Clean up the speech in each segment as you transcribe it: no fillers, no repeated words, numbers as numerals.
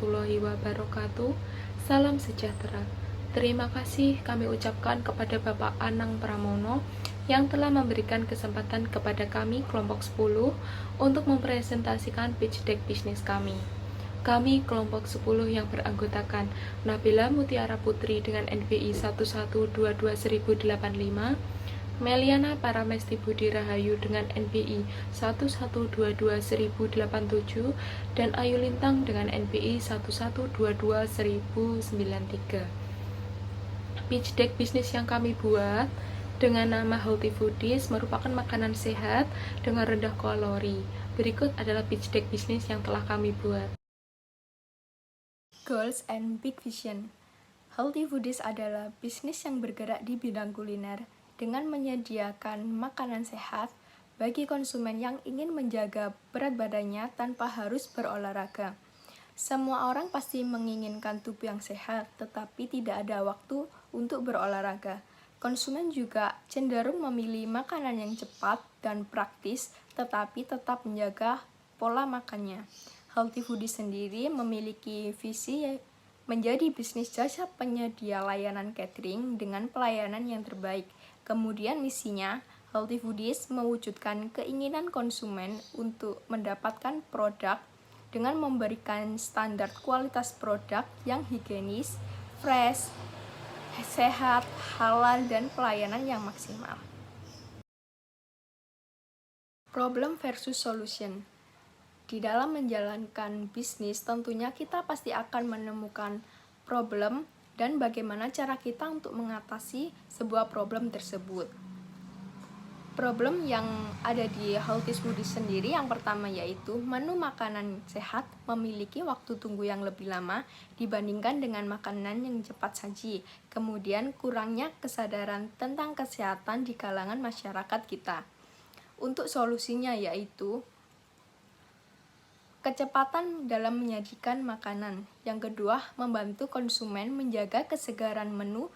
warahmatullahi wabarakatuh. Salam sejahtera. Terima kasih kami ucapkan kepada Bapak Anang Pramono yang telah memberikan kesempatan kepada kami kelompok 10 untuk mempresentasikan pitch deck bisnis kami. Kami kelompok 10 yang beranggotakan Nabila Mutiara Putri dengan NPI 11221085, Meliana Paramesti Budi Rahayu dengan NPI 11221087, dan Ayu Lintang dengan NPI 11221093. Pitch deck bisnis yang kami buat dengan nama Healthy Foodies merupakan makanan sehat dengan rendah kalori. Berikut adalah pitch deck bisnis yang telah kami buat. Goals and Big Vision. Healthy Foodies adalah bisnis yang bergerak di bidang kuliner dengan menyediakan makanan sehat bagi konsumen yang ingin menjaga berat badannya tanpa harus berolahraga. Semua orang pasti menginginkan tubuh yang sehat, tetapi tidak ada waktu untuk berolahraga. Konsumen juga cenderung memilih makanan yang cepat dan praktis, tetapi tetap menjaga pola makannya. Healthy Foodies sendiri memiliki visi menjadi bisnis jasa penyedia layanan catering dengan pelayanan yang terbaik. Kemudian misinya, Healthy Foodies mewujudkan keinginan konsumen untuk mendapatkan produk dengan memberikan standar kualitas produk yang higienis, fresh, sehat, halal, dan pelayanan yang maksimal. Problem versus solution. Di dalam menjalankan bisnis, tentunya kita pasti akan menemukan problem dan bagaimana cara kita untuk mengatasi sebuah problem tersebut. Problem yang ada di Healthy Foodies sendiri yang pertama yaitu menu makanan sehat memiliki waktu tunggu yang lebih lama dibandingkan dengan makanan yang cepat saji. Kemudian kurangnya kesadaran tentang kesehatan di kalangan masyarakat kita. Untuk solusinya yaitu kecepatan dalam menyajikan makanan. Yang kedua, membantu konsumen menjaga kesegaran menu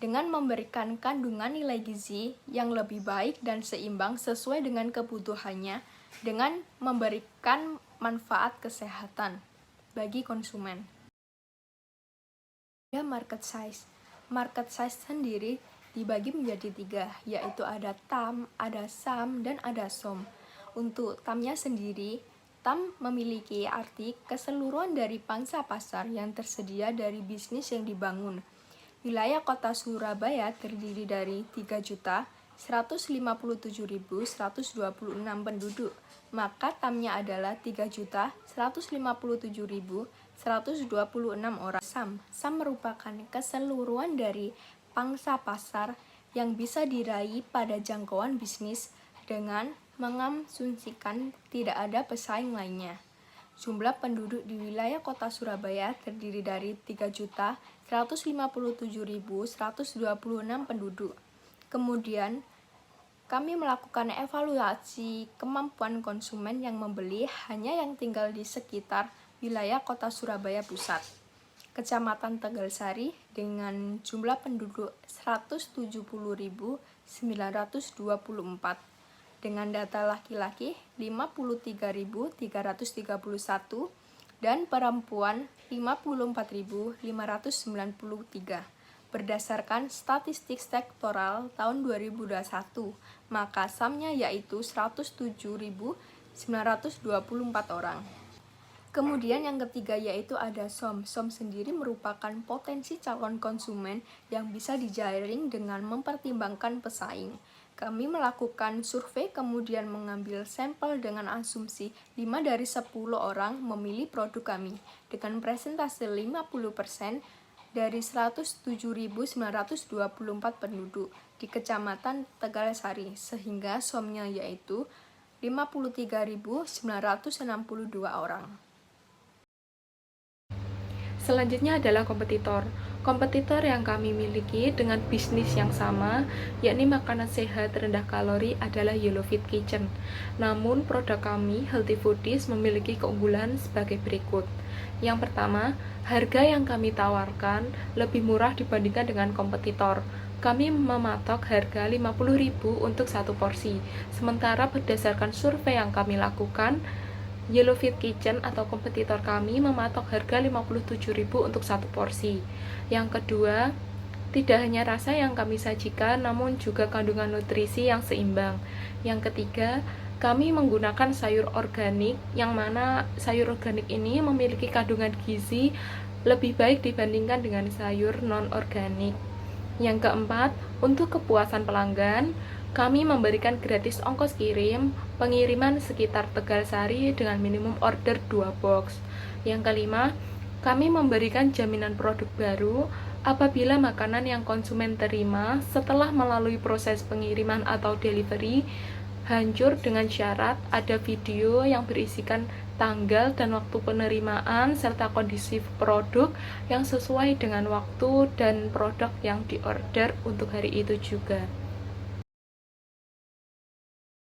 dengan memberikan kandungan nilai gizi yang lebih baik dan seimbang sesuai dengan kebutuhannya dengan memberikan manfaat kesehatan bagi konsumen. Market size. Market size sendiri dibagi menjadi 3, yaitu ada TAM, ada SAM, dan ada SOM. Untuk TAM-nya sendiri, TAM memiliki arti keseluruhan dari pangsa pasar yang tersedia dari bisnis yang dibangun. Wilayah kota Surabaya terdiri dari 3.157.126 penduduk, maka TAM-nya adalah 3.157.126 orang. SAM merupakan keseluruhan dari pangsa pasar yang bisa diraih pada jangkauan bisnis dengan mengasumsikan tidak ada pesaing lainnya. Jumlah penduduk di wilayah kota Surabaya terdiri dari 3.157.126 penduduk. Kemudian, kami melakukan evaluasi kemampuan konsumen yang membeli hanya yang tinggal di sekitar wilayah kota Surabaya Pusat. Kecamatan Tegalsari dengan jumlah penduduk 170.924. Dengan data laki-laki 53.331 dan perempuan 54.593. Berdasarkan statistik sektoral tahun 2021, maka SAM-nya yaitu 107.924 orang. Kemudian yang ketiga yaitu ada SOM. SOM sendiri merupakan potensi calon konsumen yang bisa dijaring dengan mempertimbangkan pesaing. Kami melakukan survei kemudian mengambil sampel dengan asumsi 5 dari 10 orang memilih produk kami dengan presentase 50% dari 107.924 penduduk di Kecamatan Tegalsari sehingga SOM-nya yaitu 53.962 orang. Selanjutnya adalah kompetitor. Kompetitor yang kami miliki dengan bisnis yang sama, yakni makanan sehat rendah kalori adalah Yellow Fit Kitchen. Namun, produk kami, Healthy Foodies, memiliki keunggulan sebagai berikut. Yang pertama, harga yang kami tawarkan lebih murah dibandingkan dengan kompetitor. Kami mematok harga 50.000 untuk satu porsi. Sementara berdasarkan survei yang kami lakukan, Yellowfit Kitchen atau kompetitor kami mematok harga 57.000 untuk satu porsi. Yang kedua, tidak hanya rasa yang kami sajikan, namun juga kandungan nutrisi yang seimbang. Yang ketiga, kami menggunakan sayur organik, yang mana sayur organik ini memiliki kandungan gizi lebih baik dibandingkan dengan sayur non-organik. Yang keempat, untuk kepuasan pelanggan, kami memberikan gratis ongkos kirim, pengiriman sekitar Tegalsari dengan minimum order 2 box. Yang kelima, kami memberikan jaminan produk baru apabila makanan yang konsumen terima setelah melalui proses pengiriman atau delivery hancur dengan syarat ada video yang berisikan tanggal dan waktu penerimaan serta kondisi produk yang sesuai dengan waktu dan produk yang diorder untuk hari itu juga.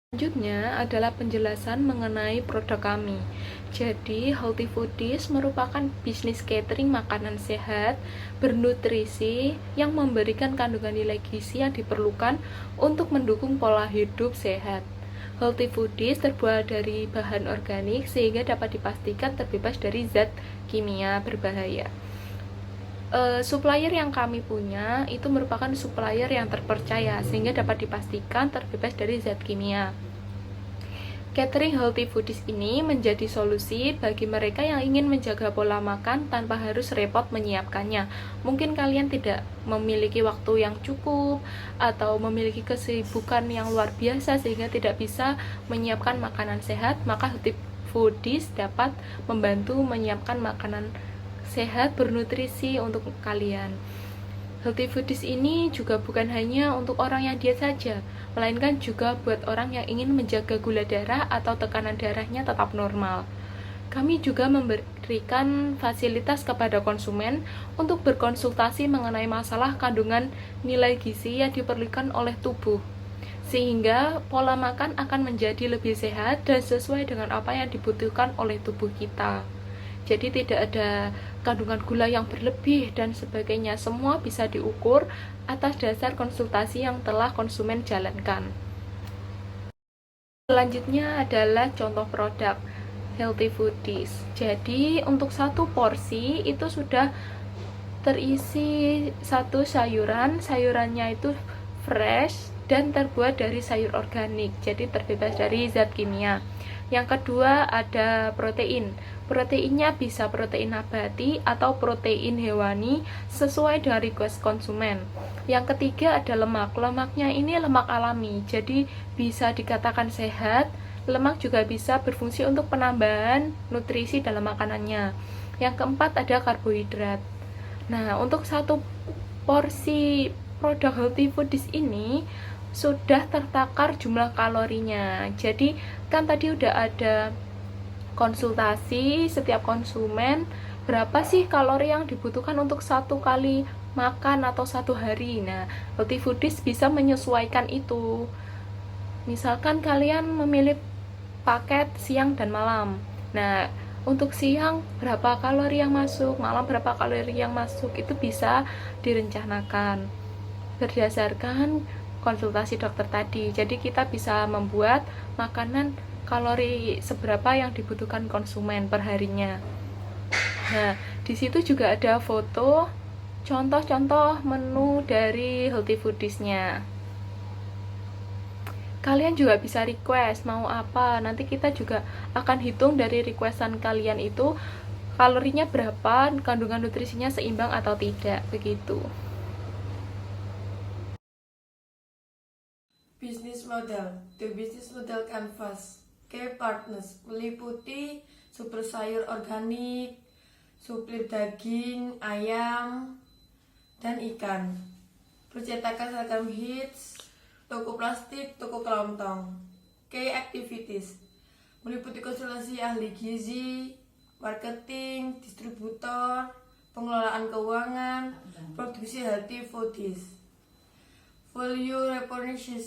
Selanjutnya adalah penjelasan mengenai produk kami. Jadi, Healthy Foodies merupakan bisnis catering makanan sehat, bernutrisi, yang memberikan kandungan nilai gizi yang diperlukan untuk mendukung pola hidup sehat. Healthy Foodies terbuat dari bahan organik sehingga dapat dipastikan terbebas dari zat kimia berbahaya. Supplier yang kami punya itu merupakan supplier yang terpercaya sehingga dapat dipastikan terbebas dari zat kimia. Catering Healthy Foodies ini menjadi solusi bagi mereka yang ingin menjaga pola makan tanpa harus repot menyiapkannya. Mungkin kalian tidak memiliki waktu yang cukup atau memiliki kesibukan yang luar biasa sehingga tidak bisa menyiapkan makanan sehat, maka Healthy Foodies dapat membantu menyiapkan makanan sehat bernutrisi untuk kalian. Healthy Foodies ini juga bukan hanya untuk orang yang diet saja, melainkan juga buat orang yang ingin menjaga gula darah atau tekanan darahnya tetap normal. Kami juga memberikan fasilitas kepada konsumen untuk berkonsultasi mengenai masalah kandungan nilai gizi yang diperlukan oleh tubuh, sehingga pola makan akan menjadi lebih sehat dan sesuai dengan apa yang dibutuhkan oleh tubuh kita. Jadi tidak ada kandungan gula yang berlebih dan sebagainya, semua bisa diukur atas dasar konsultasi yang telah konsumen jalankan. Selanjutnya adalah contoh produk Healthy Foodies. Jadi untuk satu porsi itu sudah terisi satu sayuran, sayurannya itu fresh dan terbuat dari sayur organik, jadi terbebas dari zat kimia. Yang kedua ada protein. Proteinnya bisa protein nabati atau protein hewani sesuai dengan request konsumen. Yang ketiga ada lemak. Lemaknya ini lemak alami, jadi bisa dikatakan sehat. Lemak juga bisa berfungsi untuk penambahan nutrisi dalam makanannya. Yang keempat ada karbohidrat. Nah, untuk satu porsi produk Healthy Foodies ini sudah tertakar jumlah kalorinya. Jadi kan tadi udah ada konsultasi setiap konsumen berapa sih kalori yang dibutuhkan untuk satu kali makan atau satu hari. Nah, Healthy Foodies bisa menyesuaikan itu. Misalkan kalian memilih paket siang dan malam. Nah, untuk siang berapa kalori yang masuk, malam berapa kalori yang masuk, itu bisa direncanakan berdasarkan konsultasi dokter tadi. Jadi kita bisa membuat makanan kalori seberapa yang dibutuhkan konsumen per harinya. Nah, di situ juga ada foto contoh-contoh menu dari Healthy Foodies-nya. Kalian juga bisa request mau apa. Nanti kita juga akan hitung dari requestan kalian itu kalorinya berapa, kandungan nutrisinya seimbang atau tidak, begitu. Bisnis model, The Business Model Canvas, Key Partners, meliputi super sayur organik, suplir daging, ayam, dan ikan. Percetakan seragam hits, toko plastik, toko kelontong. Key Activities, meliputi konsultasi ahli gizi, marketing, distributor, pengelolaan keuangan, produksi Healthy Foodies. Value Recognition,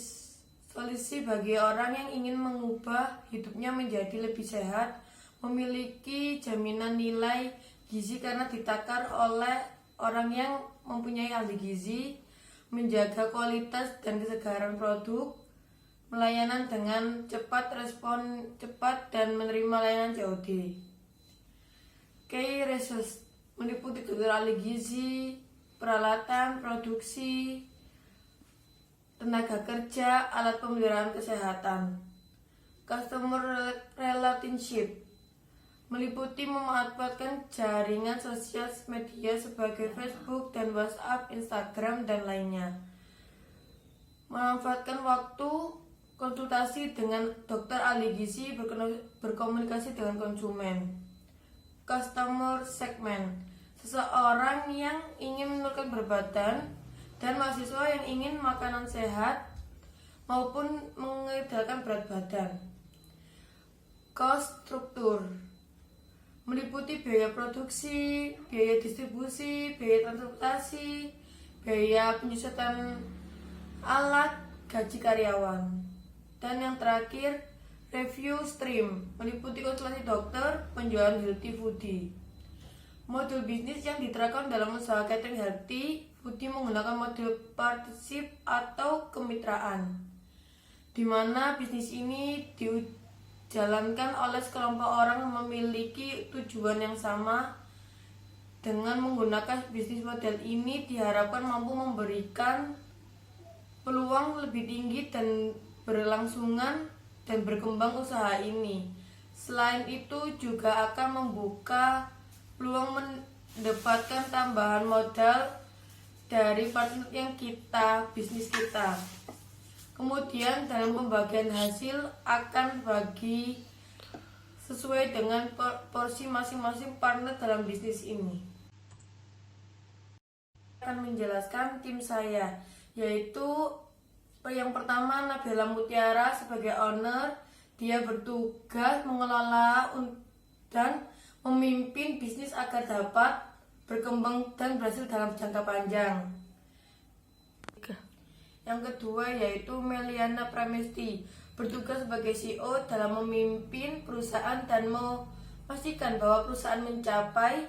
solusi bagi orang yang ingin mengubah hidupnya menjadi lebih sehat, memiliki jaminan nilai gizi karena ditakar oleh orang yang mempunyai ahli gizi, menjaga kualitas dan kesegaran produk, Melayanan dengan cepat, respon cepat, dan menerima layanan COD. Key resource meliputi dokter ahli gizi, peralatan, produksi, tenaga kerja, alat pemeliharaan kesehatan. Customer relationship meliputi memanfaatkan jaringan sosial media sebagai Facebook dan WhatsApp, Instagram, dan lainnya. Memanfaatkan waktu konsultasi dengan dokter ahli gizi, berkomunikasi dengan konsumen. Customer segment, seseorang yang ingin menurunkan berat badan dan mahasiswa yang ingin makanan sehat maupun mengedarkan berat badan. Cost struktur meliputi biaya produksi, biaya distribusi, biaya transportasi, biaya penyusutan alat, gaji karyawan. Dan yang terakhir, review stream meliputi konsultasi dokter, penjualan healthy foodie. Modul bisnis yang diterapkan dalam usaha catering healthy foodie menggunakan model partnership atau kemitraan, di mana bisnis ini dijalankan oleh sekelompok orang yang memiliki tujuan yang sama. Dengan menggunakan bisnis model ini diharapkan mampu memberikan peluang lebih tinggi dan berlangsungan dan berkembang usaha ini. Selain itu juga akan membuka peluang mendapatkan tambahan modal dari partner yang bisnis kita. Kemudian dalam pembagian hasil akan bagi sesuai dengan porsi masing-masing partner dalam bisnis ini. Akan menjelaskan tim saya, yaitu yang pertama Nabila Mutiara sebagai owner. Dia bertugas mengelola dan memimpin bisnis agar dapat berkembang dan berhasil dalam jangka panjang. Yang kedua yaitu Meliana Pramesti, bertugas sebagai CEO dalam memimpin perusahaan dan memastikan bahwa perusahaan mencapai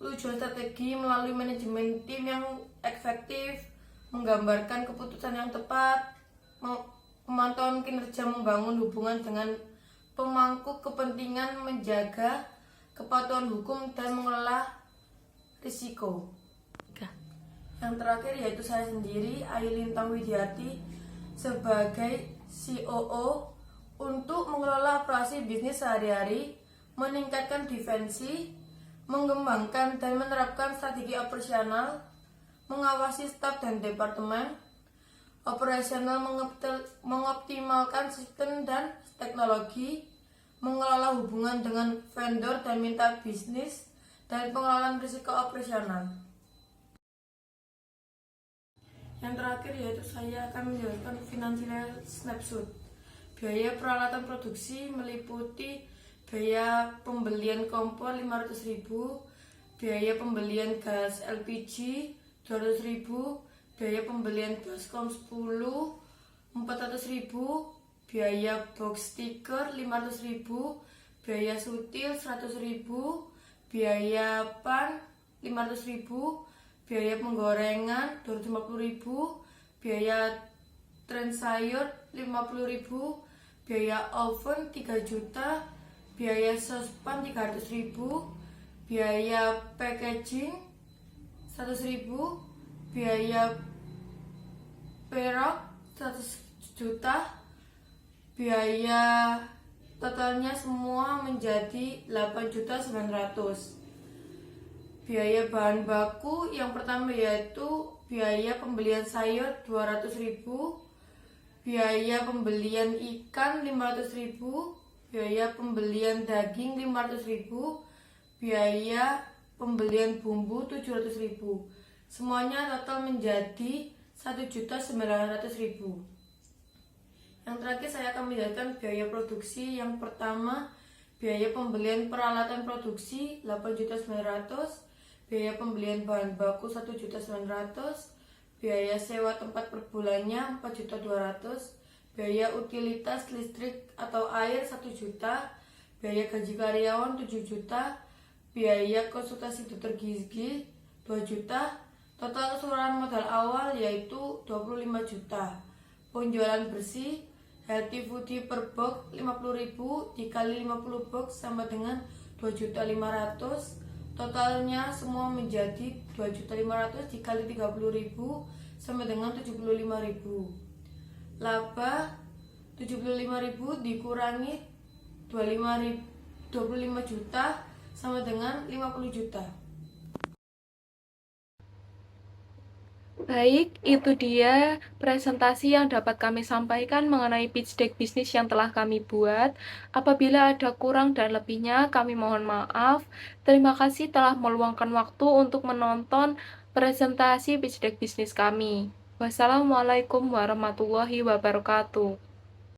tujuan strategi melalui manajemen tim yang efektif, menggambarkan keputusan yang tepat, pemantauan kinerja, membangun hubungan dengan pemangku kepentingan, menjaga kepatuhan hukum, dan mengelola risiko. Yang terakhir yaitu saya sendiri, Ayu Lintang Widiati, sebagai COO untuk mengelola operasi bisnis sehari-hari, meningkatkan defensi, mengembangkan dan menerapkan strategi operasional, mengawasi staf dan departemen operasional, mengoptimalkan sistem dan teknologi, mengelola hubungan dengan vendor dan mitra bisnis, dan pengelolaan risiko operasional. Yang terakhir yaitu saya akan menjelaskan financial snapshot. Biaya peralatan produksi meliputi biaya pembelian kompor 500.000, biaya pembelian gas LPG 200.000, biaya pembelian baskom 10, 400.000, biaya box stiker 500.000, biaya sutil 100.000, biaya pan 500.000, biaya penggorengan 250.000, biaya tren sayur 50.000, biaya oven 3 juta, biaya sospan 300.000, biaya packaging 100.000, biaya perok 100 juta, biaya totalnya semua menjadi 8.900.000. Biaya bahan baku yang pertama yaitu biaya pembelian sayur 200.000, biaya pembelian ikan 500.000, biaya pembelian daging 500.000, biaya pembelian bumbu 700.000. Semuanya total menjadi 1.900.000. Yang terakhir saya akan menjelaskan biaya produksi. Yang pertama, biaya pembelian peralatan produksi 8.900.000, biaya pembelian bahan baku 1.900.000, biaya sewa tempat per bulannya 4.200.000, biaya utilitas listrik atau air 1 juta, biaya gaji karyawan 7 juta, biaya konsultasi dokter gizi 2 juta, total keseluruhan modal awal yaitu 25 juta. Penjualan bersih Healthy Foodie per box 50.000 dikali 50 box sama dengan 2.500.000. Totalnya semua menjadi 2.500.000 dikali 30.000 sama dengan 75.000. Laba 75.000 dikurangi 25 juta sama dengan 50 juta. Baik, itu dia presentasi yang dapat kami sampaikan mengenai pitch deck bisnis yang telah kami buat. Apabila ada kurang dan lebihnya, kami mohon maaf. Terima kasih telah meluangkan waktu untuk menonton presentasi pitch deck bisnis kami. Wassalamualaikum warahmatullahi wabarakatuh.